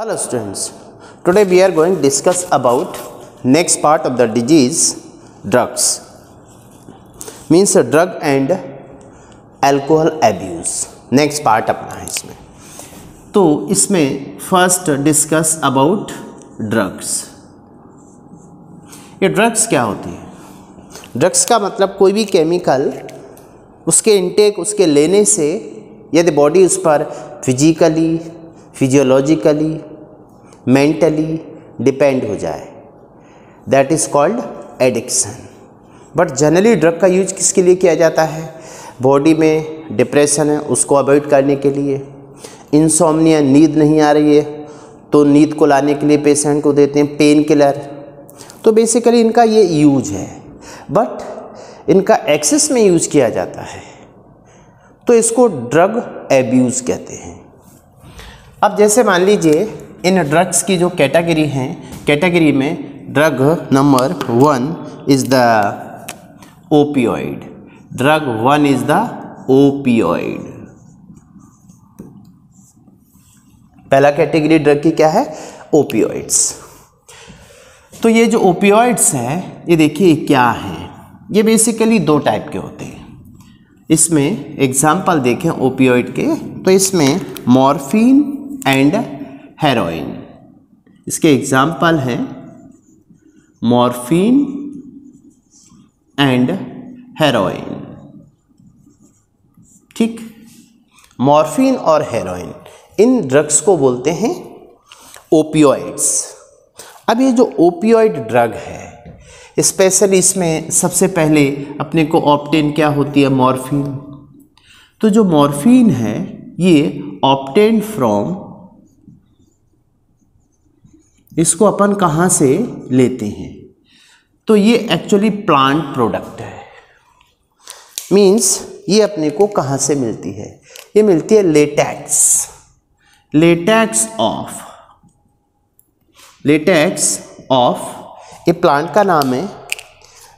Hello students, today we are going to discuss about next part of the disease drugs, means drug and alcohol abuse. next part अपना है इसमें. तो इसमें first discuss about drugs. ये drugs क्या होती है? ड्रग्स का मतलब कोई भी केमिकल उसके इनटेक उसके लेने से यदि बॉडी उस पर फिजिकली फिजियोलॉजिकली मेंटली डिपेंड हो जाए, that is called addiction. But generally drug का यूज किसके लिए किया जाता है? बॉडी में डिप्रेशन है उसको अवॉइड करने के लिए, इंसोम्निया नींद नहीं आ रही है तो नींद को लाने के लिए पेशेंट को देते हैं पेन किलर. तो बेसिकली इनका ये यूज है, बट इनका एक्सेस में यूज किया जाता है तो इसको ड्रग एब्यूज़ कहते हैं. अब जैसे मान लीजिए इन ड्रग्स की जो कैटेगरी हैं, कैटेगरी में drug number 1 is the opioid. Drug 1 is the opioid. पहला कैटेगरी ड्रग की क्या है? ओपियोइड्स. तो ये जो ओपियोइड्स हैं ये देखिए क्या है, ये बेसिकली दो टाइप के होते हैं. इसमें एग्जाम्पल देखें ओपियोइड के तो इसमें मॉर्फिन एंड हेरोइन. इसके एग्जाम्पल हैं मॉर्फिन एंड हेरोइन. ठीक, मॉर्फिन और हेरोइन इन ड्रग्स को बोलते हैं ओपियोइड्स. अब ये जो ओपियोइड ड्रग है स्पेशली इसमें सबसे पहले अपने को ऑब्टेन क्या होती है? मॉर्फिन. तो जो मॉर्फिन है ये ऑब्टेन फ्रॉम, इसको अपन कहाँ से लेते हैं? तो ये एक्चुअली प्लांट प्रोडक्ट है. मीन्स ये अपने को कहाँ से मिलती है? ये मिलती है लेटेक्स. लेटेक्स ऑफ ये प्लांट का नाम है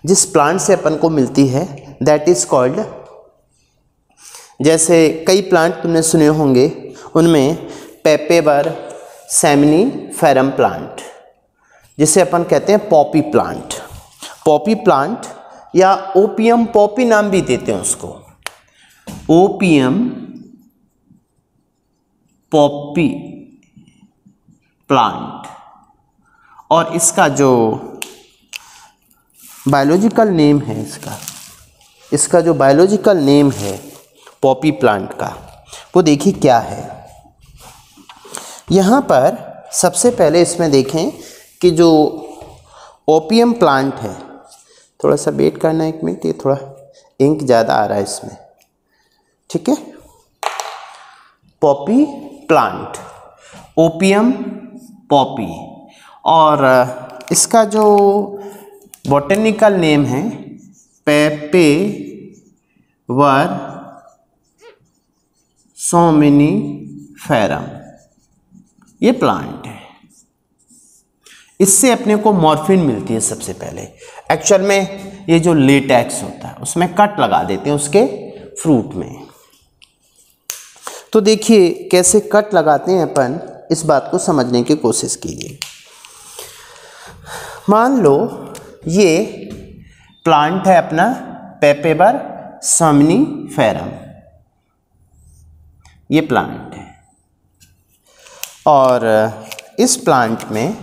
जिस प्लांट से अपन को मिलती है, दैट इज कॉल्ड, जैसे कई प्लांट तुमने सुने होंगे उनमें पेपेबर सेमिनिफेरम प्लांट, जिसे अपन कहते हैं पॉपी प्लांट. पॉपी प्लांट या ओपियम पॉपी नाम भी देते हैं उसको, ओपियम पॉपी प्लांट. और इसका जो बायोलॉजिकल नेम है, इसका जो बायोलॉजिकल नेम है पॉपी प्लांट का, वो देखिए क्या है. यहाँ पर सबसे पहले इसमें देखें कि जो ओपियम प्लांट है, थोड़ा सा वेट करना 1 मिनट, ये थोड़ा इंक ज़्यादा आ रहा है इसमें. ठीक है, पॉपी प्लांट, ओपियम पॉपी. और इसका जो बॉटेनिकल नेम है पेपेवर सोमिनिफेरम, ये प्लांट है. इससे अपने को मॉर्फिन मिलती है सबसे पहले. एक्चुअल में ये जो लेटेक्स होता है उसमें कट लगा देते हैं उसके फ्रूट में. तो देखिए कैसे कट लगाते हैं अपन, इस बात को समझने की कोशिश कीजिए. मान लो ये प्लांट है अपना पेपेबर सोमिनिफेरम, ये प्लांट है. और इस प्लांट में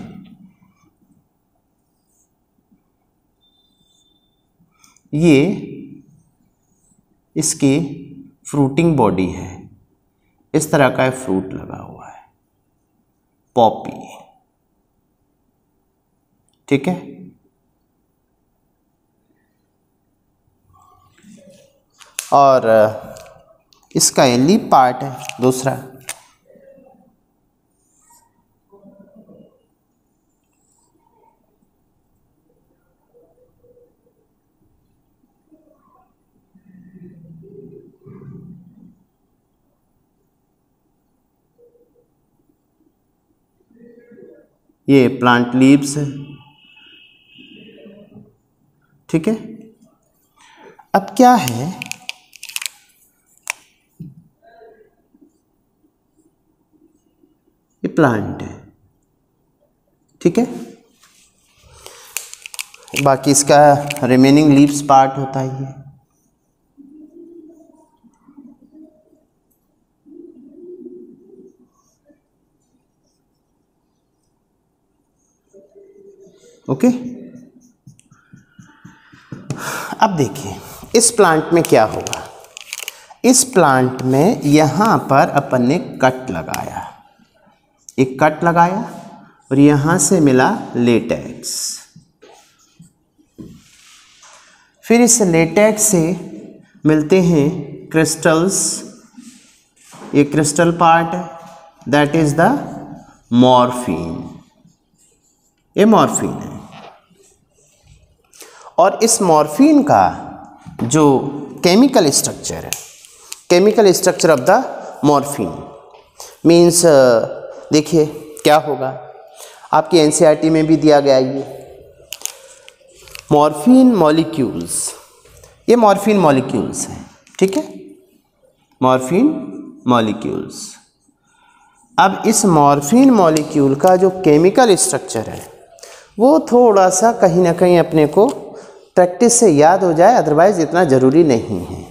ये इसकी फ्रूटिंग बॉडी है, इस तरह का फ्रूट लगा हुआ है, पॉपी. ठीक है, और इसका ये लीफ पार्ट है दूसरा. ये प्लांट लीव्स है. ठीक है, अब क्या है, ये प्लांट है, ठीक है। बाकी इसका रिमेनिंग लीव्स पार्ट होता है ये। ओके, अब देखिए इस प्लांट में क्या होगा। इस प्लांट में यहाँ पर अपन ने कट लगाया, एक कट लगाया और यहाँ से मिला लेटेक्स। फिर इस लेटेक्स से मिलते हैं क्रिस्टल्स, ये क्रिस्टल पार्ट है, दैट इज द मॉर्फिन। ये मॉर्फिन है और इस मॉर्फिन का जो केमिकल स्ट्रक्चर है, chemical structure of the morphine means, देखिए क्या होगा, आपकी एनसीईआरटी में भी दिया गया ये मॉर्फिन मॉलिक्यूल्स, ये मॉर्फिन मॉलिक्यूल्स हैं, ठीक है, मॉर्फिन मॉलिक्यूल्स। अब इस मॉर्फिन मॉलिक्यूल का जो केमिकल स्ट्रक्चर है वो थोड़ा सा कहीं ना कहीं अपने को प्रैक्टिस से याद हो जाए, अदरवाइज इतना ज़रूरी नहीं है।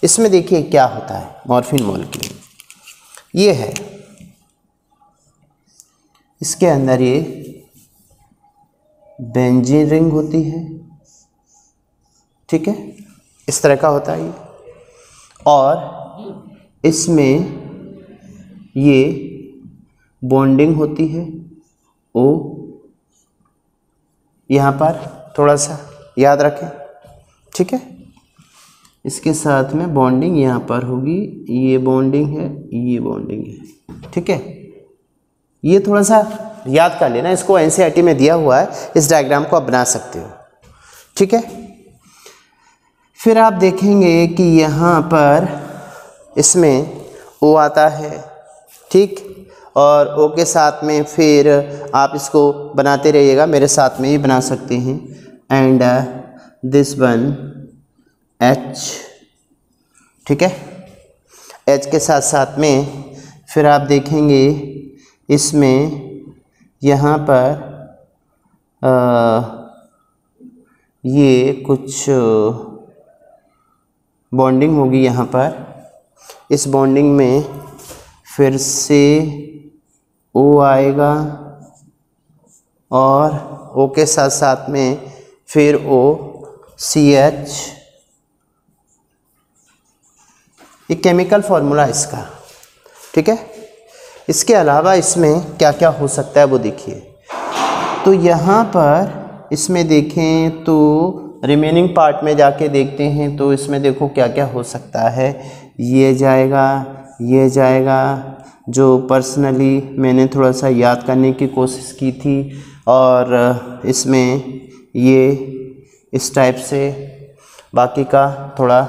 इसमें देखिए क्या होता है, मॉर्फिन मॉलिक्यूल ये है, इसके अंदर ये बेंजीन रिंग होती है, ठीक है, इस तरह का होता है ये, और इसमें ये बॉन्डिंग होती है ओ, यहाँ पर थोड़ा सा याद रखें, ठीक है, इसके साथ में बॉन्डिंग यहाँ पर होगी, ये बॉन्डिंग है, ये बॉन्डिंग है, ठीक है, ये थोड़ा सा याद कर लेना, इसको एनसीईआरटी में दिया हुआ है, इस डायग्राम को आप बना सकते हो, ठीक है। फिर आप देखेंगे कि यहाँ पर इसमें ओ आता है, ठीक, और ओ के साथ में फिर आप इसको बनाते रहिएगा, मेरे साथ में ही बना सकते हैं, एंड दिस वन एच, ठीक है, एच के साथ साथ में फिर आप देखेंगे इसमें यहाँ पर ये कुछ बॉन्डिंग होगी यहाँ पर, इस बॉन्डिंग में फिर से ओ आएगा और ओ के साथ साथ में फिर ओ सी एच, ये केमिकल फॉर्मूला इसका, ठीक है। इसके अलावा इसमें क्या क्या हो सकता है वो देखिए, तो यहाँ पर इसमें देखें तो रिमेनिंग पार्ट में जाके देखते हैं, तो इसमें देखो क्या क्या हो सकता है, ये जाएगा, ये जाएगा, जो पर्सनली मैंने थोड़ा सा याद करने की कोशिश की थी, और इसमें ये इस टाइप से, बाकी का थोड़ा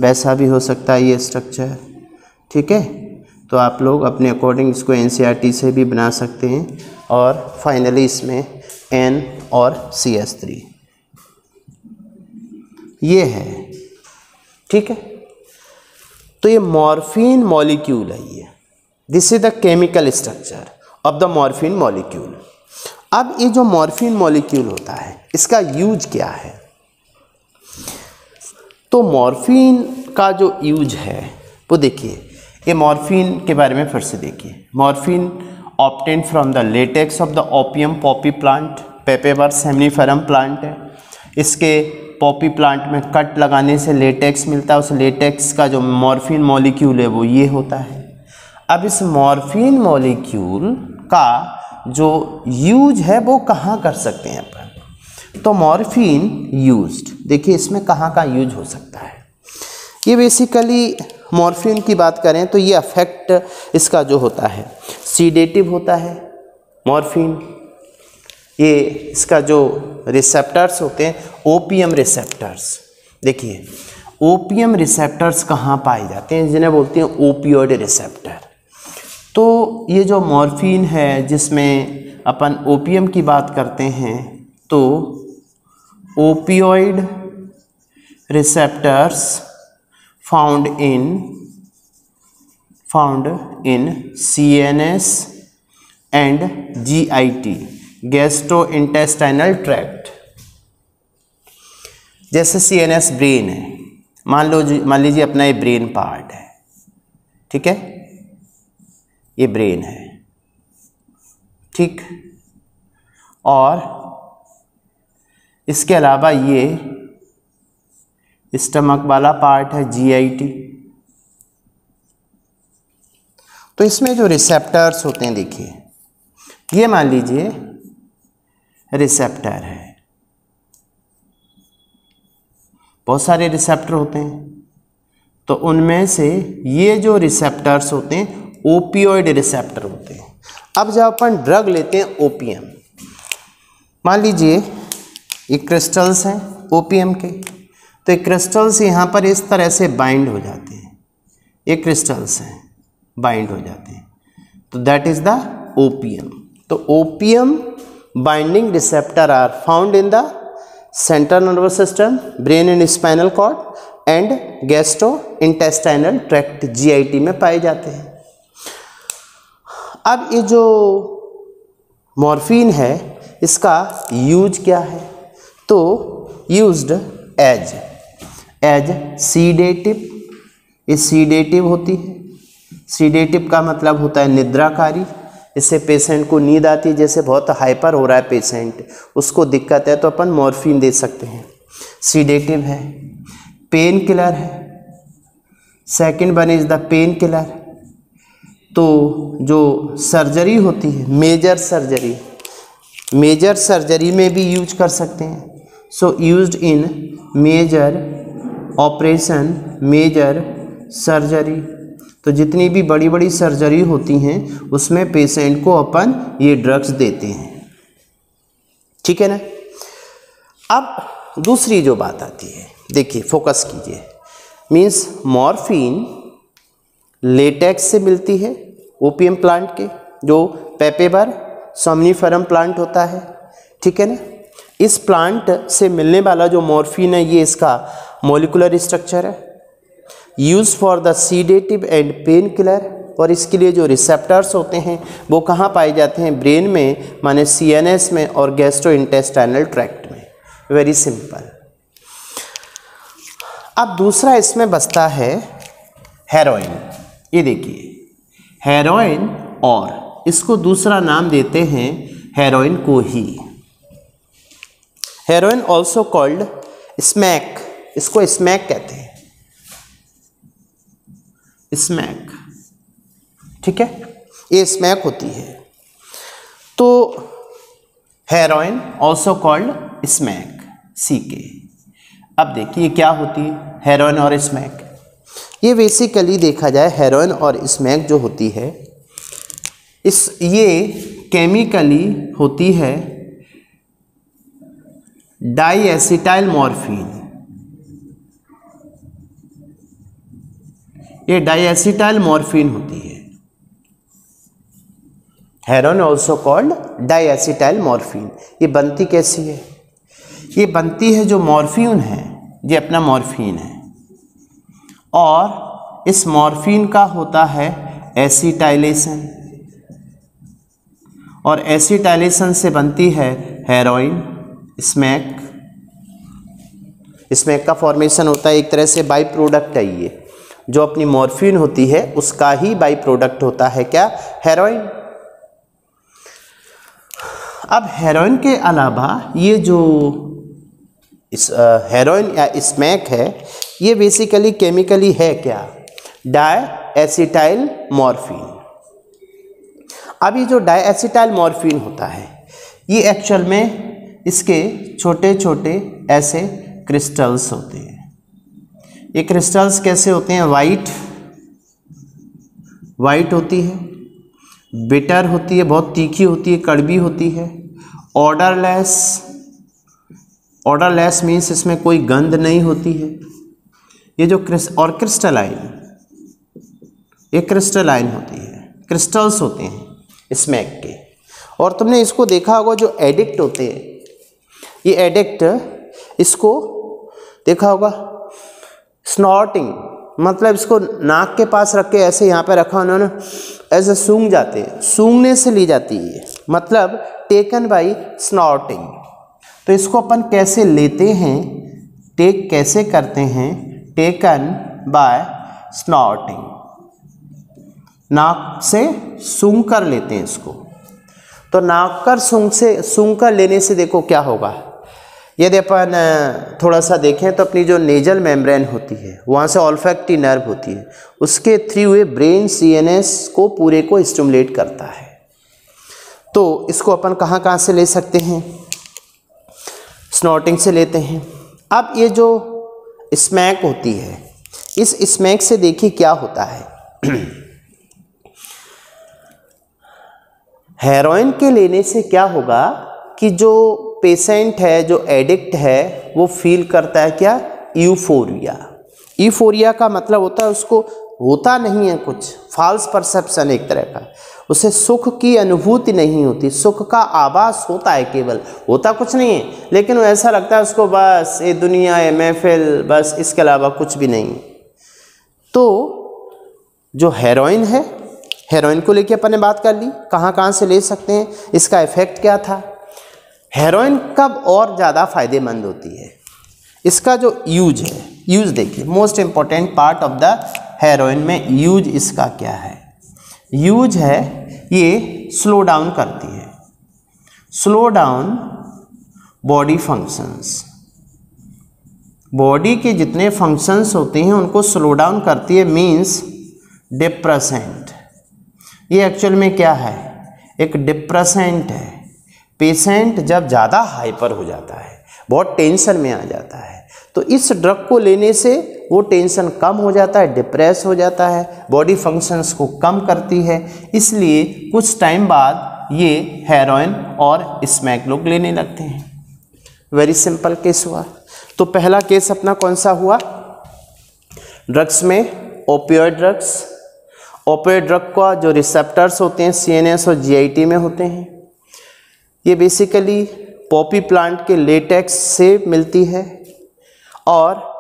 वैसा भी हो सकता है ये स्ट्रक्चर, ठीक है। तो आप लोग अपने अकॉर्डिंग इसको एनसीईआरटी से भी बना सकते हैं, और फाइनली इसमें N और CH3 ये है, ठीक है। तो ये मॉर्फिन मॉलिक्यूल है, ये this is the chemical structure of the morphine molecule. अब ये जो मॉर्फिन मॉलिक्यूल होता है इसका यूज क्या है, तो मॉर्फिन का जो यूज है वो देखिए, ये मॉर्फिन के बारे में फिर से देखिए, morphine obtain from the latex of the opium poppy plant, papaver somniferum plant है, इसके पॉपी प्लांट में कट लगाने से लेटेक्स मिलता है, उस लेटेक्स का जो मॉर्फिन मॉलिक्यूल है वो ये होता है। अब इस मॉर्फिन मॉलिक्यूल का जो यूज है वो कहाँ कर सकते हैं अपन, तो मॉर्फिन यूज्ड, देखिए इसमें कहाँ का यूज हो सकता है। ये बेसिकली मॉर्फिन की बात करें तो ये अफेक्ट इसका जो होता है सीडेटिव होता है मॉर्फिन, ये इसका जो रिसेप्टर्स होते हैं ओपियम रिसेप्टर्स, देखिए ओपियम रिसेप्टर्स कहाँ पाए जाते हैं, जिन्हें बोलते हैं ओपियोइड रिसेप्टर। तो ये जो मॉर्फिन है जिसमें अपन ओपियम की बात करते हैं, तो opioid receptors found in CNS and GIT, gastrointestinal tract. जैसे CNS ब्रेन है, मान लीजिए अपना ये ब्रेन पार्ट है, ठीक है, ये ब्रेन है, ठीक, और इसके अलावा ये स्टमक वाला पार्ट है GIT। तो इसमें जो रिसेप्टर्स होते हैं, देखिए ये मान लीजिए रिसेप्टर है, बहुत सारे रिसेप्टर होते हैं, तो उनमें से ये जो रिसेप्टर्स होते हैं ओपियोइड रिसेप्टर होते हैं। अब जब अपन ड्रग लेते हैं ओपीएम, मान लीजिए ये क्रिस्टल्स हैं ओपीएम के, तो ये क्रिस्टल्स यहाँ पर इस तरह से बाइंड हो जाते हैं, ये क्रिस्टल्स हैं बाइंड हो जाते हैं, तो दैट इज द ओपीएम। तो OPM binding receptor are found in the central nervous system, brain and spinal cord and gastrointestinal tract GIT में पाए जाते हैं। अब ये जो मॉर्फिन है इसका यूज क्या है, तो यूज्ड एज सीडेटिव, ये सीडेटिव होती है। सीडेटिव का मतलब होता है निद्राकारी, इससे पेशेंट को नींद आती है, जैसे बहुत हाइपर हो रहा है पेशेंट, उसको दिक्कत है तो अपन मॉर्फिन दे सकते हैं, सीडेटिव है। पेन किलर है, second one is the pain killer. तो जो सर्जरी होती है, मेजर सर्जरी में भी यूज कर सकते हैं। So used in major operation, major surgery, तो जितनी भी बड़ी बड़ी सर्जरी होती हैं उसमें पेशेंट को अपन ये ड्रग्स देते हैं, ठीक है ना। अब दूसरी जो बात आती है, देखिए फोकस कीजिए, मीन्स मॉर्फिन लेटेक्स से मिलती है ओपीएम प्लांट के, जो पेपेबर सोमनीफरम प्लांट होता है, ठीक है ना। इस प्लांट से मिलने वाला जो मॉर्फिन है ये इसका मॉलिक्यूलर स्ट्रक्चर है, use for the sedative and pain killer, और इसके लिए जो रिसेप्टर्स होते हैं वो कहाँ पाए जाते हैं, ब्रेन में, माने CNS में और गैस्ट्रोइंटेस्टाइनल ट्रैक्ट में। Very simple. अब दूसरा इसमें बचता है हेरोइन। ये देखिए हेरोइन, और इसको दूसरा नाम देते हैं हेरोइन को ही, हेरोइन ऑल्सो कॉल्ड स्मैक, इसको स्मैक कहते हैं, स्मैक, ठीक है, ये स्मैक होती है। तो heroin also called smack, CK। अब देखिए क्या होती है हेरोइन और स्मैक। ये बेसिकली देखा जाए हेरोइन और स्मैक जो होती है, ये केमिकली होती है डाईएसिटाइल मॉर्फिन, ये डाईएसिटाइल मॉर्फिन होती है, हेरोइन ऑल्सो कॉल्ड डाईएसिटाइल मॉर्फिन। ये बनती कैसी है, ये बनती है जो मॉर्फिन है, ये अपना मॉर्फिन है, और इस मॉर्फिन का होता है एसिटाइलेशन, और एसिटाइलेशन से बनती है हेरोइन, स्मैक। स्मैक का फॉर्मेशन होता है, एक तरह से बाई प्रोडक्ट है, ये जो अपनी मॉर्फिन होती है उसका ही बाई प्रोडक्ट होता है क्या, हेरोइन। अब हेरोइन के अलावा ये जो इस हेरोइन या स्मैक है, ये बेसिकली केमिकली है क्या, डाईएसिटाइल मॉर्फिन। अब ये जो डाईएसिटाइल मॉर्फिन होता है ये एक्चुअल में इसके छोटे छोटे ऐसे क्रिस्टल्स होते हैं। ये क्रिस्टल्स कैसे होते हैं, वाइट होती है, बिटर होती है, बहुत तीखी होती है, कड़वी होती है, ऑर्डरलेस मीन्स इसमें कोई गंध नहीं होती है। ये जो क्रिस्टलाइन होती है, क्रिस्टल्स होते हैं स्मैक के। और तुमने इसको देखा होगा जो एडिक्ट होते हैं, ये एडिक्ट इसको देखा होगा, स्नॉटिंग मतलब इसको नाक के पास रख के ऐसे यहाँ पे रखा उन्होंने, ऐसे सूंघ जाते हैं, सूंघने से ली जाती है, मतलब टेकन बाय स्नॉटिंग। तो इसको अपन कैसे लेते हैं, टेक कैसे करते हैं, टेकन बाय स्नॉटिंग, नाक से सूंघ कर लेते हैं इसको। तो नाक कर सूंघ कर लेने से देखो क्या होगा, यदि अपन थोड़ा सा देखें तो अपनी जो नेजल मेम्ब्रेन होती है वहाँ से ऑल्फैक्टरी नर्व होती है, उसके थ्रू ये ब्रेन CNS को पूरे को स्टिमुलेट करता है। तो इसको अपन कहाँ कहाँ से ले सकते हैं, स्नॉटिंग से लेते हैं। अब ये जो स्मैक होती है, इस स्मैक से देखिए क्या होता है। हेरोइन के लेने से क्या होगा कि जो पेशेंट है, जो एडिक्ट है, वो फील करता है क्या, यूफोरिया। यूफोरिया का मतलब होता है उसको होता नहीं है कुछ, फॉल्स परसेप्शन एक तरह का, उसे सुख की अनुभूति नहीं होती, सुख का आभास होता है, केवल होता कुछ नहीं है, लेकिन वो ऐसा लगता है उसको बस ये दुनिया है, महफिल, बस इसके अलावा कुछ भी नहीं। तो जो हेरोइन है, हेरोइन को लेके अपन ने बात कर ली, कहाँ कहाँ से ले सकते हैं, इसका इफेक्ट क्या था। हेरोइन कब और ज़्यादा फायदेमंद होती है, इसका जो यूज है, यूज देखिए, most important part of the heroin में यूज इसका क्या है, यूज है ये स्लो डाउन करती है, slow down body functions, body के जितने फंक्शंस होते हैं उनको स्लो डाउन करती है, मीन्स डिप्रेसेंट। ये एक्चुअल में क्या है, एक डिप्रेसेंट है। पेशेंट जब ज़्यादा हाइपर हो जाता है, बहुत टेंशन में आ जाता है, तो इस ड्रग को लेने से वो टेंशन कम हो जाता है, डिप्रेस हो जाता है, बॉडी फंक्शंस को कम करती है। इसलिए कुछ टाइम बाद ये हेरोइन और स्मैक लोग लेने लगते हैं। वेरी सिंपल केस हुआ। तो पहला केस अपना कौन सा हुआ, ड्रग्स में ओपियोइड ड्रग्स। ओपियोइड ड्रग का जो रिसेप्टर्स होते हैं CNS और GIT में होते हैं, ये बेसिकली पॉपी प्लांट के लेटेक्स से मिलती है, और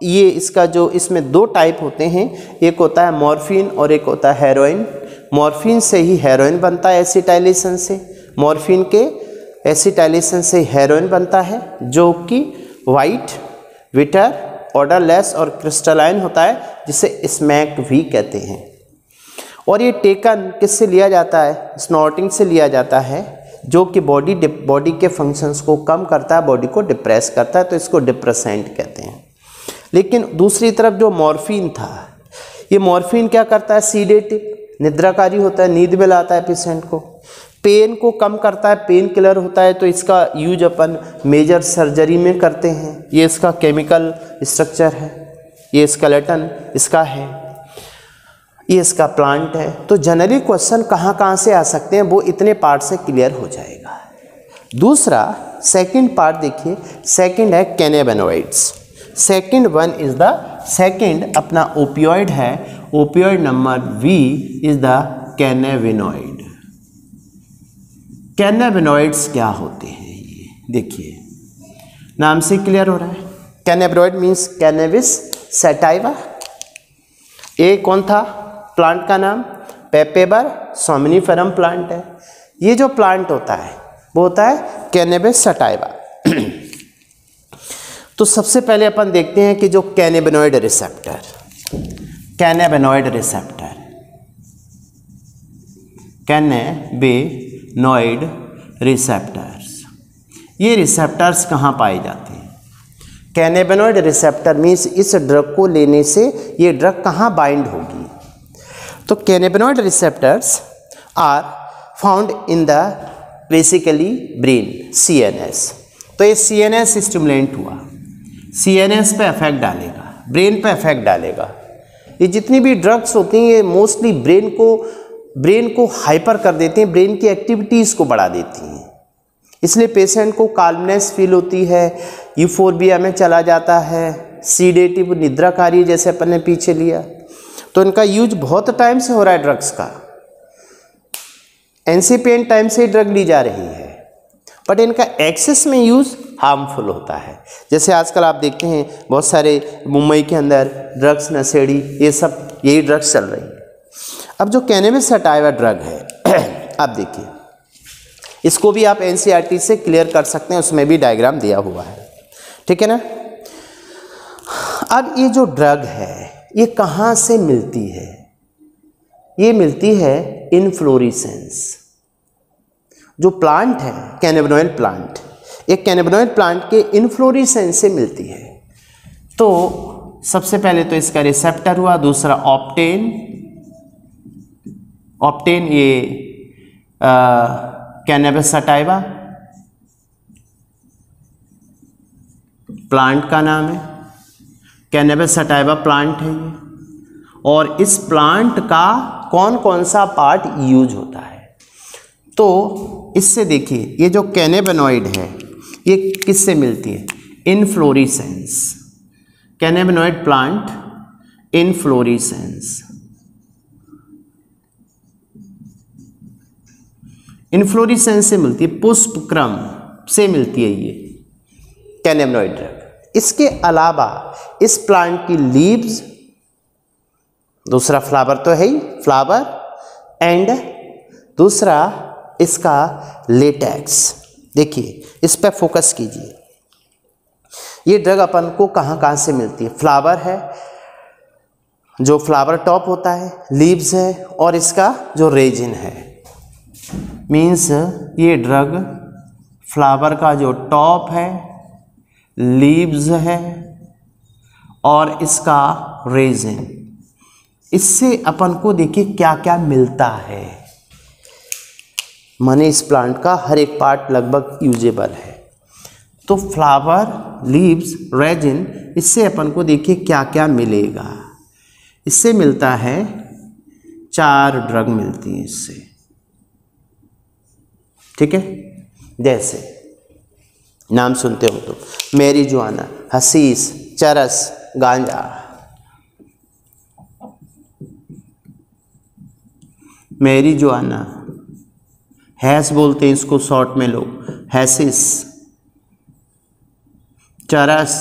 ये इसका जो इसमें दो टाइप होते हैं, एक होता है मॉर्फिन और एक होता है हेरोइन। मॉर्फिन से ही हेरोइन बनता है एसिटाइलेशन से, मॉर्फिन के एसिटाइलेशन से हेरोइन बनता है, जो कि वाइट, विटर, ऑर्डरलेस और क्रिस्टलाइन होता है, जिसे स्मैक भी कहते हैं। और ये टेकन किससे लिया जाता है, स्नॉटिंग से लिया जाता है, जो कि बॉडी के फंक्शंस को कम करता है, बॉडी को डिप्रेस करता है, तो इसको डिप्रेसेंट कहते हैं। लेकिन दूसरी तरफ जो मॉर्फिन था, ये मॉर्फिन क्या करता है, सीडेटिव, निद्राकारी होता है, नींद में लाता है पेशेंट को, पेन को कम करता है, पेन किलर होता है। तो इसका यूज अपन मेजर सर्जरी में करते हैं। ये इसका केमिकल स्ट्रक्चर है, ये स्केलेटन इसका है, ये इसका प्लांट है। तो जनरली क्वेश्चन कहाँ कहाँ से आ सकते हैं, वो इतने पार्ट से क्लियर हो जाएगा। दूसरा सेकंड पार्ट देखिए, सेकंड है cannabinoids. Second one is the second अपना ओपियोइड है, opioid number V is the cannabinoid. Cannabinoids क्या होते हैं, ये देखिए नाम से क्लियर हो रहा है। Cannabinoid means cannabis sativa. ये कौन था प्लांट का नाम, पेपेबर सोमनिफेरम प्लांट है। ये जो प्लांट होता है वो होता है कैनबिस सैटाइवा। तो सबसे पहले अपन देखते हैं कि जो cannabinoid receptor, cannabinoid receptor, cannabinoid receptors, ये रिसेप्टर्स कहाँ पाए जाते हैं। कैनाबिनॉइड रिसेप्टर मीन्स इस ड्रग को लेने से ये ड्रग कहाँ बाइंड होगी। तो cannabinoid receptors are found in the basically brain, CNS। तो ये CNS स्टिमुलेंट हुआ, CNS पे इफेक्ट डालेगा, ब्रेन पे इफेक्ट डालेगा। ये जितनी भी ड्रग्स होती हैं ये मोस्टली ब्रेन को हाइपर कर देते हैं, ब्रेन की एक्टिविटीज़ को बढ़ा देती हैं। इसलिए पेशेंट को काल्मनेस फील होती है, यूफोरिया में चला जाता है, सीडेटिव निद्राकारी जैसे अपन ने पीछे लिया। तो इनका यूज बहुत टाइम से हो रहा है ड्रग्स का, एनसीपीएन टाइम से ड्रग ली जा रही है, बट इनका एक्सेस में यूज़ हार्मफुल होता है। जैसे आजकल आप देखते हैं बहुत सारे मुंबई के अंदर ड्रग्स, नशेड़ी, ये सब यही ड्रग्स चल रही हैं। अब जो कैनबिस सैटाइवा ड्रग है आप देखिए, इसको भी आप एनसीईआरटी से क्लियर कर सकते हैं, उसमें भी डायग्राम दिया हुआ है, ठीक है ना। अब ये जो ड्रग है ये कहाँ से मिलती है? ये मिलती है इनफ्लोरेसेंस। जो प्लांट है कैनाबिनॉइड प्लांट, एक कैनाबिनॉइड प्लांट के इनफ्लोरेसेंस से मिलती है। तो सबसे पहले तो इसका रिसेप्टर हुआ, दूसरा ऑप्टेन। ऑप्टेन ये कैनबिस सटाइवा प्लांट का नाम है, कैनबिस सटाइवा प्लांट है ये। और इस प्लांट का कौन कौन सा पार्ट यूज होता है? तो इससे देखिए ये जो कैनाबिनॉइड है ये किससे मिलती है? Inflorescence. Cannabinoid plant inflorescence. Inflorescence से मिलती है, पुष्पक्रम से मिलती है ये कैनाबिनॉइड ड्रग। इसके अलावा इस प्लांट की लीव्स, दूसरा फ्लावर तो है ही, फ्लावर, एंड दूसरा इसका लेटेक्स। देखिए इस पर फोकस कीजिए। ये ड्रग अपन को कहाँ कहाँ से मिलती है? फ्लावर है, जो फ्लावर टॉप होता है, लीव्स है, और इसका जो रेजिन है। मीन्स ये ड्रग फ्लावर का जो टॉप है, लीव्स है, और इसका रेजिन, इससे अपन को देखिए क्या क्या मिलता है। माने इस प्लांट का हर एक पार्ट लगभग यूजेबल है। तो फ्लावर, लीव्स, रेजिन, इससे अपन को देखिए क्या क्या मिलेगा। इससे मिलता है 4 ड्रग मिलती हैं इससे, ठीक है। जैसे नाम सुनते हो तो मैरिजुआना, हसीस, चरस, गांजा। मैरिजुआना, हैश बोलते हैं इसको शॉर्ट में लोग, हैसिस, चरस,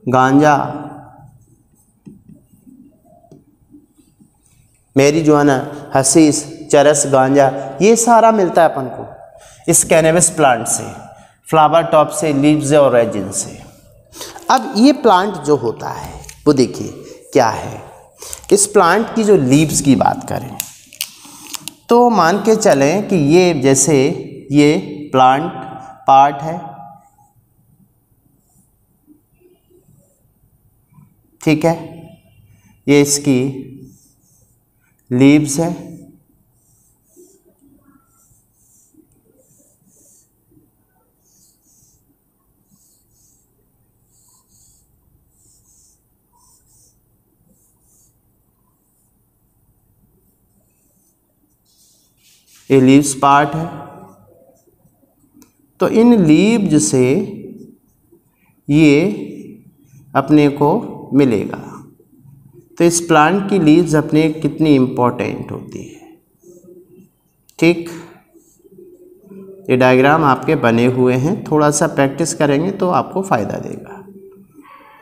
गांजा, मैरिजुआना, हसीस, चरस, गांजा, ये सारा मिलता है अपन को इस कैनबिस प्लांट से, फ्लावर टॉप से, लीव्स और रेजिन से। अब ये प्लांट जो होता है वो देखिए क्या है। इस प्लांट की जो लीव्स की बात करें तो मान के चलें कि ये जैसे ये प्लांट पार्ट है, ठीक है, ये इसकी लीव्स है, ये लीव्स पार्ट है। तो इन लीव्स से ये अपने को मिलेगा। तो इस प्लांट की लीव्स अपने कितनी इम्पोर्टेंट होती है, ठीक। ये डायग्राम आपके बने हुए हैं, थोड़ा सा प्रैक्टिस करेंगे तो आपको फ़ायदा देगा।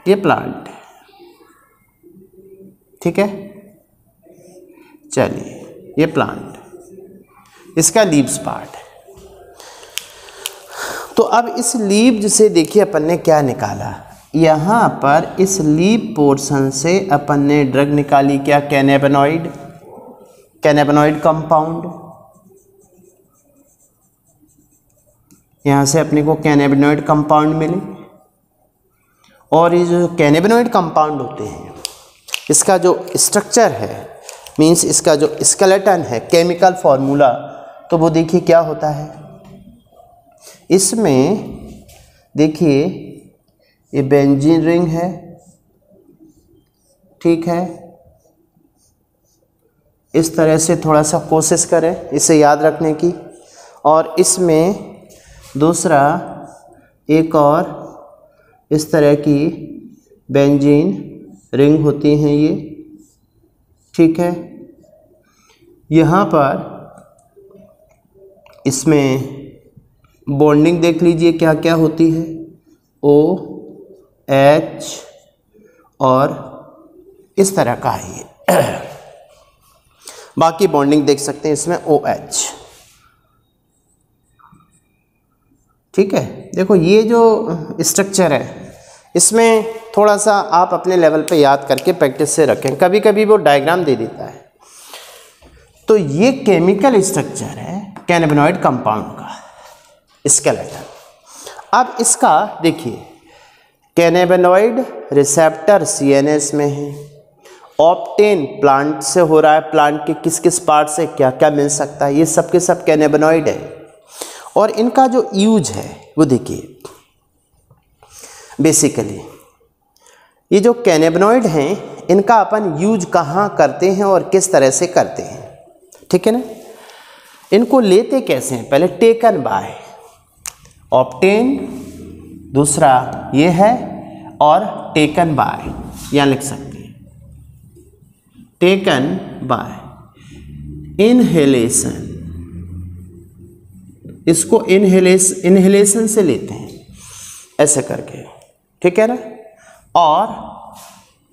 ये प्लांट है, ठीक है। चलिए ये प्लांट, इसका लीव्स पार्ट है। तो अब इस लीव्स से देखिए अपन ने क्या निकाला। यहाँ पर इस लीव पोर्शन से अपन ने ड्रग निकाली, क्या? Cannabinoid, cannabinoid compound. यहाँ से अपने को कैनाबिनॉइड कंपाउंड मिले। और ये जो कैनाबिनॉइड कंपाउंड होते हैं, इसका जो स्ट्रक्चर है, मीन्स इसका जो स्केलेटन है, केमिकल फॉर्मूला, तो वो देखिए क्या होता है। इसमें देखिए ये बेंजीन रिंग है, ठीक है। इस तरह से थोड़ा सा कोशिश करें इसे याद रखने की। और इसमें दूसरा एक और इस तरह की बेंजीन रिंग होती हैं ये, ठीक है। यहाँ पर इसमें बॉन्डिंग देख लीजिए क्या क्या होती है, OH और इस तरह का है ये। बाकी बॉन्डिंग देख सकते हैं इसमें OH, ठीक है। देखो ये जो स्ट्रक्चर है इसमें थोड़ा सा आप अपने लेवल पे याद करके प्रैक्टिस से रखें, कभी कभी वो डायग्राम दे देता है। तो ये केमिकल स्ट्रक्चर है कैनाबिनॉइड कंपाउंड का, स्केलेटन। अब इसका देखिए, कैनाबिनॉइड रिसेप्टर CNS में है, ऑप्टेन प्लांट से हो रहा है, प्लांट के किस किस पार्ट से क्या क्या मिल सकता है, ये सब के सब कैनाबिनॉइड है। और इनका जो यूज है वो देखिए, बेसिकली ये जो कैनाबिनॉइड हैं इनका अपन यूज कहाँ करते हैं और किस तरह से करते हैं, ठीक है ना। इनको लेते कैसे हैं, पहले टेकन बाय, ऑप्टेन दूसरा ये है, और टेकन बाय यहाँ लिख सकते हैं, टेकन बाय इनहेलेशन, इसको इनहेलेशन से लेते हैं ऐसे करके, ठीक है ना। और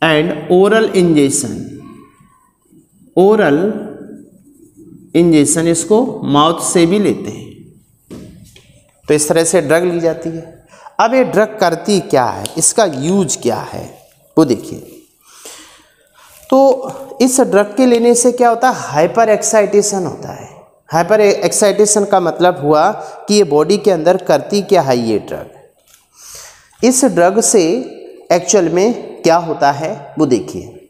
and oral injection, oral injection इसको माउथ से भी लेते हैं। तो इस तरह से ड्रग ली जाती है। अब ये ड्रग करती क्या है, इसका यूज क्या है वो देखिए। तो इस ड्रग के लेने से क्या होता है, हाइपर एक्साइटेशन होता है। हाइपर एक्साइटेशन का मतलब हुआ कि ये बॉडी के अंदर करती क्या है ये ड्रग। इस ड्रग से एक्चुअल में क्या होता है वो देखिए,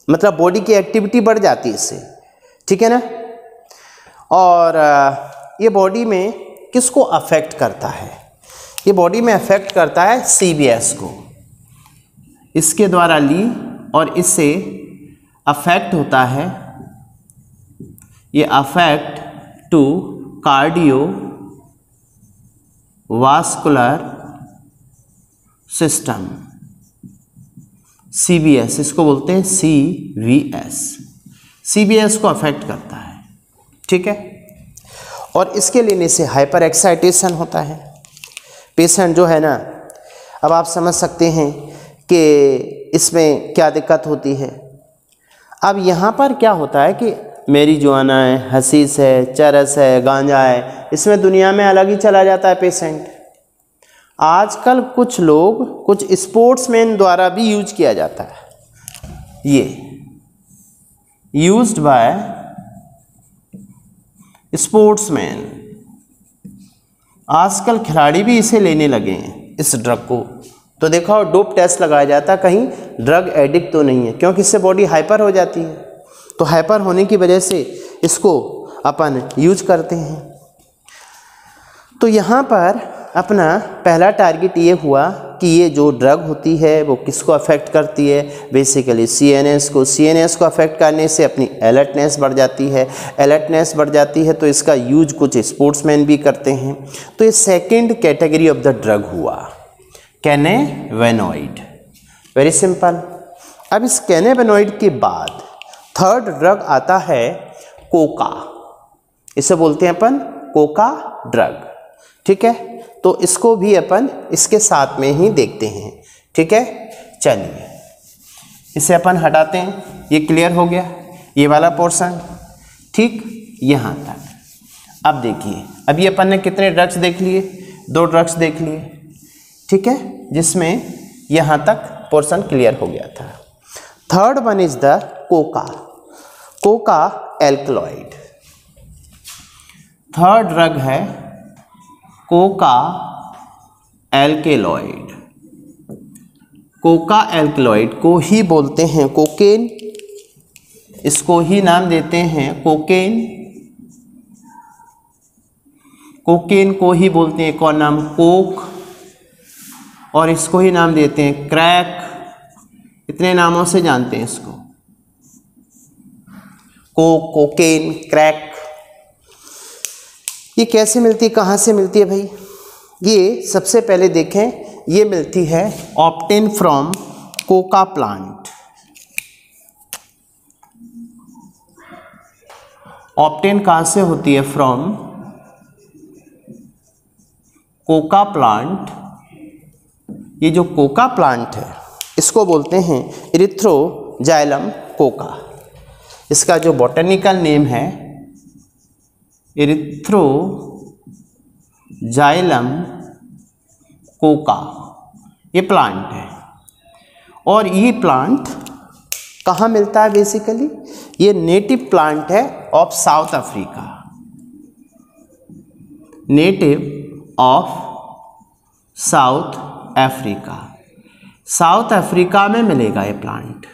मतलब बॉडी की एक्टिविटी बढ़ जाती है इससे, ठीक है ना। और ये बॉडी में किसको अफेक्ट करता है, ये बॉडी में अफेक्ट करता है CBS को, इसके द्वारा ली, और इससे अफेक्ट होता है, ये affect to cardiovascular system, CBS इसको बोलते हैं CVS, CBS को अफेक्ट करता है, ठीक है। और इसके लेने से हाइपर एक्साइटेशन होता है। पेशेंट जो है ना, अब आप समझ सकते हैं कि इसमें क्या दिक्कत होती है। अब यहाँ पर क्या होता है कि मैरिजुआना है, हशीश है, चरस है, गांजा है, इसमें दुनिया में अलग ही चला जाता है पेशेंट। आजकल कुछ लोग, कुछ स्पोर्ट्समैन द्वारा भी यूज किया जाता है, ये यूज्ड बाय स्पोर्ट्समैन। आजकल खिलाड़ी भी इसे लेने लगे हैं, इस ड्रग को। तो देखो डोप टेस्ट लगाया जाता है, कहीं ड्रग एडिक्ट तो नहीं है, क्योंकि इससे बॉडी हाइपर हो जाती है। तो हाइपर होने की वजह से इसको अपन यूज करते हैं। तो यहाँ पर अपना पहला टारगेट ये हुआ कि ये जो ड्रग होती है वो किसको अफेक्ट करती है, बेसिकली CNS को। CNS को अफेक्ट करने से अपनी अलर्टनेस बढ़ जाती है, अलर्टनेस बढ़ जाती है तो इसका यूज कुछ स्पोर्ट्समैन भी करते हैं। तो ये second category of the drug हुआ, कैनाबिनॉइड। Very simple. अब इस कैनाबिनॉइड के बाद थर्ड ड्रग आता है कोका, इसे बोलते हैं अपन कोका ड्रग, ठीक है। तो इसको भी अपन इसके साथ में ही देखते हैं, ठीक है। चलिए इसे अपन हटाते हैं, ये क्लियर हो गया ये वाला पोर्शन, ठीक, यहाँ तक। अब देखिए, अभी अपन ने कितने ड्रग्स देख लिए, 2 ड्रग्स देख लिए, ठीक है, जिसमें यहाँ तक पोर्शन क्लियर हो गया था। Third one is the Coca, Coca alkaloid. Third drug है कोका एल्केलॉइड। कोका एल्कलॉइड को ही बोलते हैं कोकेन, इसको ही नाम देते हैं कोकेन। कोकेन को ही बोलते हैं कौन नाम, कोक, और इसको ही नाम देते हैं क्रैक। इतने नामों से जानते हैं इसको, कोक, कोकेन, क्रैक। ये कैसे मिलती है, कहाँ से मिलती है भाई? ये सबसे पहले देखें, ये मिलती है obtain from Coca plant. Obtain कहाँ से होती है? From Coca plant. ये जो कोका प्लांट है इसको बोलते हैं इरिथ्रोजाइलम कोका। इसका जो बॉटनिकल नेम है इरिथ्रोजाइलम जाइलम कोका, ये प्लांट है। और ये प्लांट कहाँ मिलता है बेसिकली? ये नेटिव प्लांट है of south Africa, native of south Africa. South Africa में मिलेगा ये प्लांट।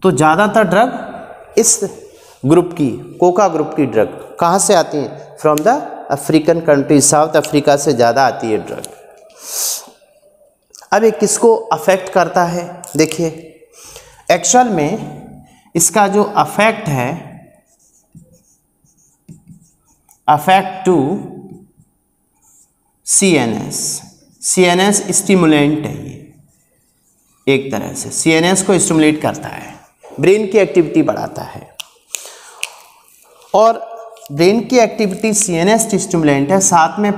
तो ज़्यादातर ड्रग इस ग्रुप की, कोका ग्रुप की ड्रग कहाँ से आती हैं? From the African country, south Africa से ज़्यादा आती है ड्रग। अब ये किसको अफेक्ट करता है? देखिए, एक्चुअल में इसका जो अफेक्ट है, affect to CNS, CNS stimulant है ये, एक तरह से CNS को स्टिमुलेट करता है, ब्रेन की एक्टिविटी बढ़ाता है। और ब्रेन की एक्टिविटी CNS स्टिमुलेंट है, साथ में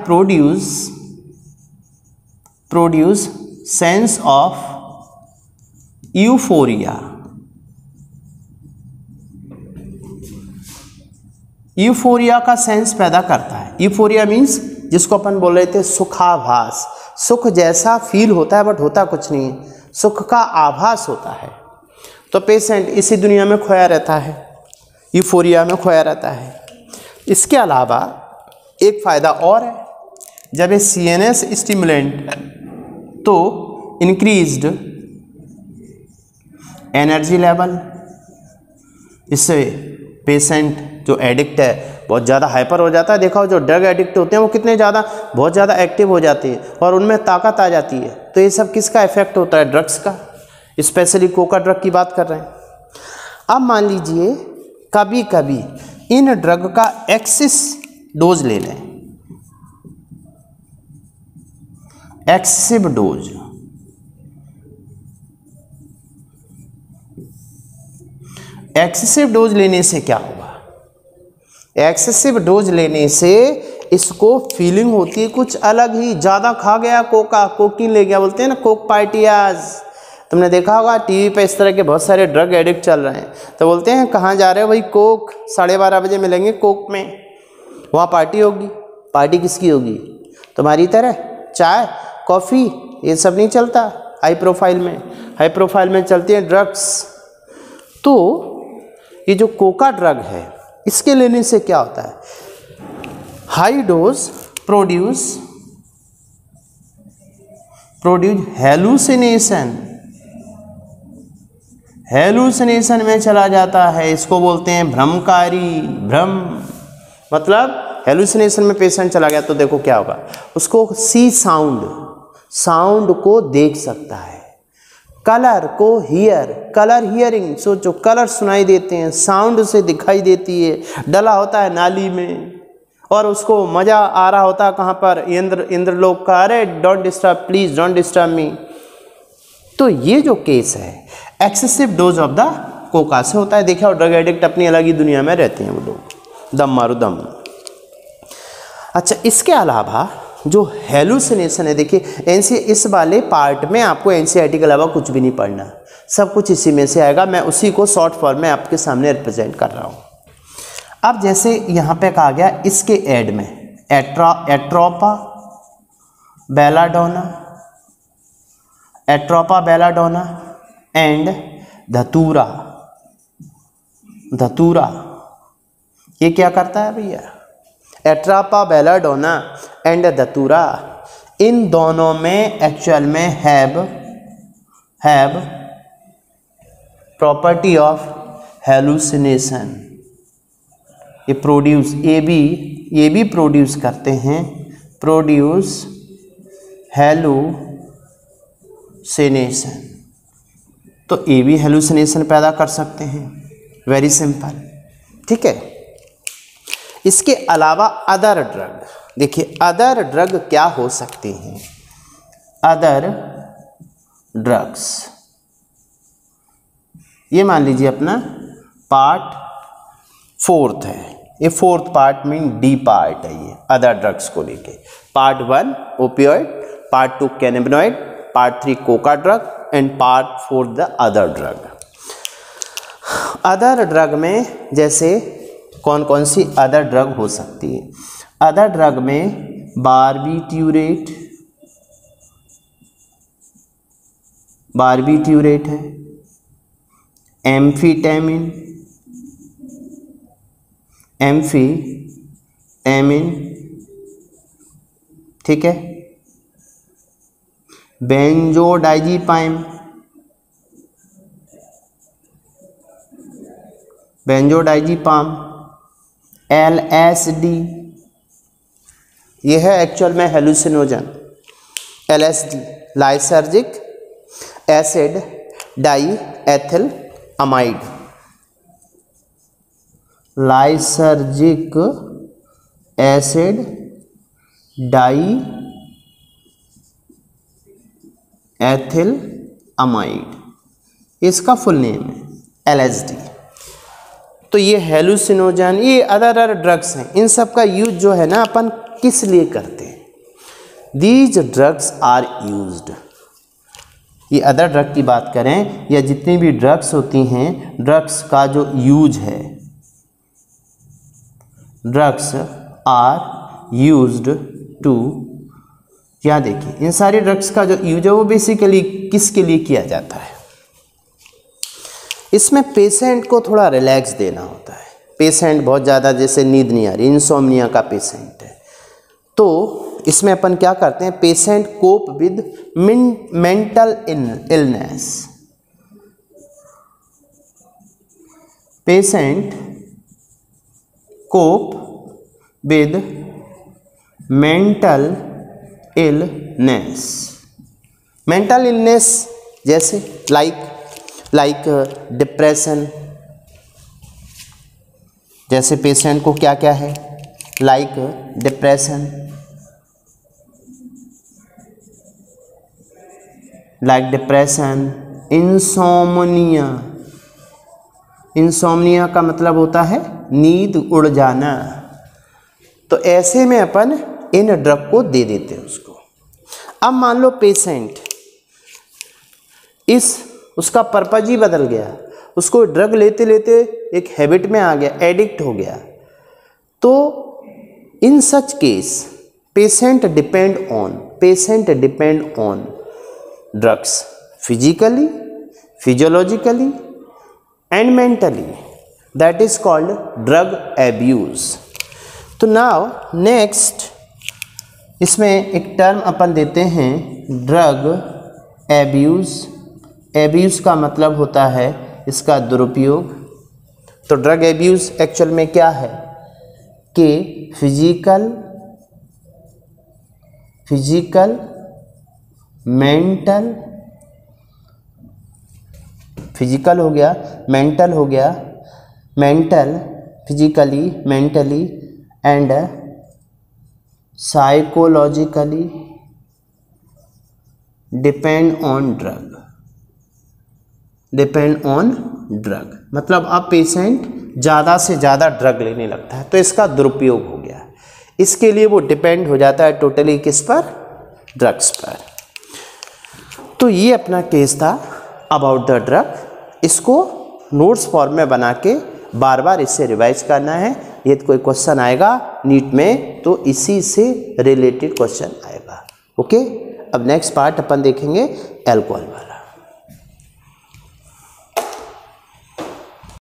produce sense of euphoria. Euphoria का सेंस पैदा करता है। यूफोरिया मीन्स जिसको अपन बोल रहे थे सुखाभास, सुख जैसा फील होता है बट होता कुछ नहीं है, सुख का आभास होता है। तो पेशेंट इसी दुनिया में खोया रहता है, यूफोरिया में खोया रहता है। इसके अलावा एक फ़ायदा और है, जब ये CNS स्टिमुलेंट तो इंक्रीज्ड एनर्जी लेवल, इससे पेशेंट जो एडिक्ट है बहुत ज़्यादा हाइपर हो जाता है। देखा हो जो ड्रग एडिक्ट होते हैं वो कितने ज़्यादा, बहुत ज़्यादा एक्टिव हो जाते हैं और उनमें ताकत आ जाती है। तो ये सब किसका इफेक्ट होता है? ड्रग्स का, स्पेशली कोका ड्रग की बात कर रहे हैं। अब मान लीजिए कभी कभी इन ड्रग का एक्सेस डोज ले लें, एक्सेसिव डोज, एक्सेसिव डोज लेने से क्या होगा? एक्सेसिव डोज लेने से इसको फीलिंग होती है कुछ अलग ही, ज़्यादा खा गया कोका, कोकीन ले गया, बोलते हैं ना कोक पार्टियाज। तुमने देखा होगा टीवी पे इस तरह के बहुत सारे ड्रग एडिक्ट चल रहे हैं, तो बोलते हैं कहाँ जा रहे हो भाई? कोक, 12:30 बजे मिलेंगे कोक में, वहाँ पार्टी होगी। पार्टी किसकी होगी? तुम्हारी तरह चाय कॉफ़ी ये सब नहीं चलता हाई प्रोफाइल में, हाई प्रोफाइल में चलती हैं ड्रग्स। तो ये जो कोका ड्रग है इसके लेने से क्या होता है? High dose produce hallucination, hallucination में चला जाता है। इसको बोलते हैं भ्रमकारी, भ्रम मतलब हेलुसिनेशन में पेशेंट चला गया तो देखो क्या होगा, उसको सी साउंड को देख सकता है, कलर को हियर, कलर हियरिंग, सोचो कलर सुनाई देते हैं, साउंड से दिखाई देती है, डला होता है नाली में और उसको मज़ा आ रहा होता है कहाँ पर? इंद्रलोक का, अरे don't disturb please, don't disturb me. तो ये जो केस है excessive dose of the Coca से होता है। देखा, ड्रग एडिक्ट अपनी अलग ही दुनिया में रहते हैं वो लोग, दम मारो दम। अच्छा, इसके अलावा जो हेलुसिनेशन है, देखिए एनसी इस वाले पार्ट में आपको एनसीईआरटी के अलावा कुछ भी नहीं पढ़ना, सब कुछ इसी में से आएगा। मैं उसी को शॉर्ट फॉर्म में आपके सामने रिप्रेजेंट कर रहा हूँ। अब जैसे यहाँ पे कहा गया इसके एड में एट्रोपा बेलाडोना एंड धतूरा, ये क्या करता है भैया? एट्रोपा बेलाडोना एंड धतूरा, इन दोनों में एक्चुअल में हैव प्रॉपर्टी ऑफ हेलुसिनेशन। ये प्रोड्यूस, ये भी प्रोड्यूस करते हैं, प्रोड्यूस हेलुसिनेशन। तो ये भी हेलुसिनेशन पैदा कर सकते हैं, वेरी सिंपल, ठीक है। इसके अलावा अदर ड्रग, देखिए अदर ड्रग क्या हो सकते हैं? अदर ड्रग्स, ये मान लीजिए अपना पार्ट 4 है, ये 4th part mean D part है ये अदर ड्रग्स को लेके। Part 1 opioid, part 2 cannabinoid, part 3 Coca drug and part 4 the other drug. Other drug में जैसे कौन कौन सी अदर ड्रग हो सकती है? अदर ड्रग में बारबीट्यूरेट है, एम्फीटेमिन ठीक है, बेंजोडाइजीपाम, LSD, यह है एक्चुअल में हेलुसिनोजन। LSD lysergic acid diethyl amide, lysergic acid diethyl amide, इसका फुल नेम है LSD। तो ये हेलुसिनोजन, ये अदर ड्रग्स हैं, इन सब का यूज जो है ना अपन किस लिए करते हैं? दीज ड्रग्स आर यूज्ड, ये अदर ड्रग की बात करें या जितनी भी ड्रग्स होती हैं, ड्रग्स का जो यूज है, ड्रग्स आर यूज्ड टू, क्या देखिए इन सारी ड्रग्स का जो यूज है वो बेसिकली किसके लिए किया जाता है? इसमें पेशेंट को थोड़ा रिलैक्स देना होता है। पेशेंट बहुत ज़्यादा जैसे नींद नहीं आ रही, इंसोम्निया का पेशेंट है, तो इसमें अपन क्या करते हैं? Patient cope with mental illness, patient cope with mental illness, mental illness जैसे लाइक डिप्रेशन, जैसे पेशेंट को क्या क्या है? लाइक डिप्रेशन, इंसोम्निया का मतलब होता है नींद उड़ जाना। तो ऐसे में अपन इन ड्रग को दे देते हैं उसको। अब मान लो पेशेंट उसका पर्पज ही बदल गया, उसको ड्रग लेते लेते एक हैबिट में आ गया, एडिक्ट हो गया, तो in such case patient depend on drugs physically, physiologically and mentally, that is called drug abuse. तो नाउ नेक्स्ट इसमें एक टर्म अपन देते हैं ड्रग एब्यूज। एब्यूज का मतलब होता है इसका दुरुपयोग। तो ड्रग एब्यूज एक्चुअल में क्या है कि फिजिकल, मेंटल, फिजिकल हो गया, मेंटल हो गया, physically, mentally and psychologically depend on drug. मतलब अब पेशेंट ज़्यादा से ज़्यादा ड्रग लेने लगता है तो इसका दुरुपयोग हो गया। इसके लिए वो डिपेंड हो जाता है टोटली किस पर? ड्रग्स पर। तो ये अपना केस था अबाउट द ड्रग। इसको नोट्स फॉर्म में बना के बार बार इससे रिवाइज करना है। ये तो कोई क्वेश्चन आएगा नीट में तो इसी से रिलेटेड क्वेश्चन आएगा। ओके, अब नेक्स्ट पार्ट अपन देखेंगे अल्कोहल वाला।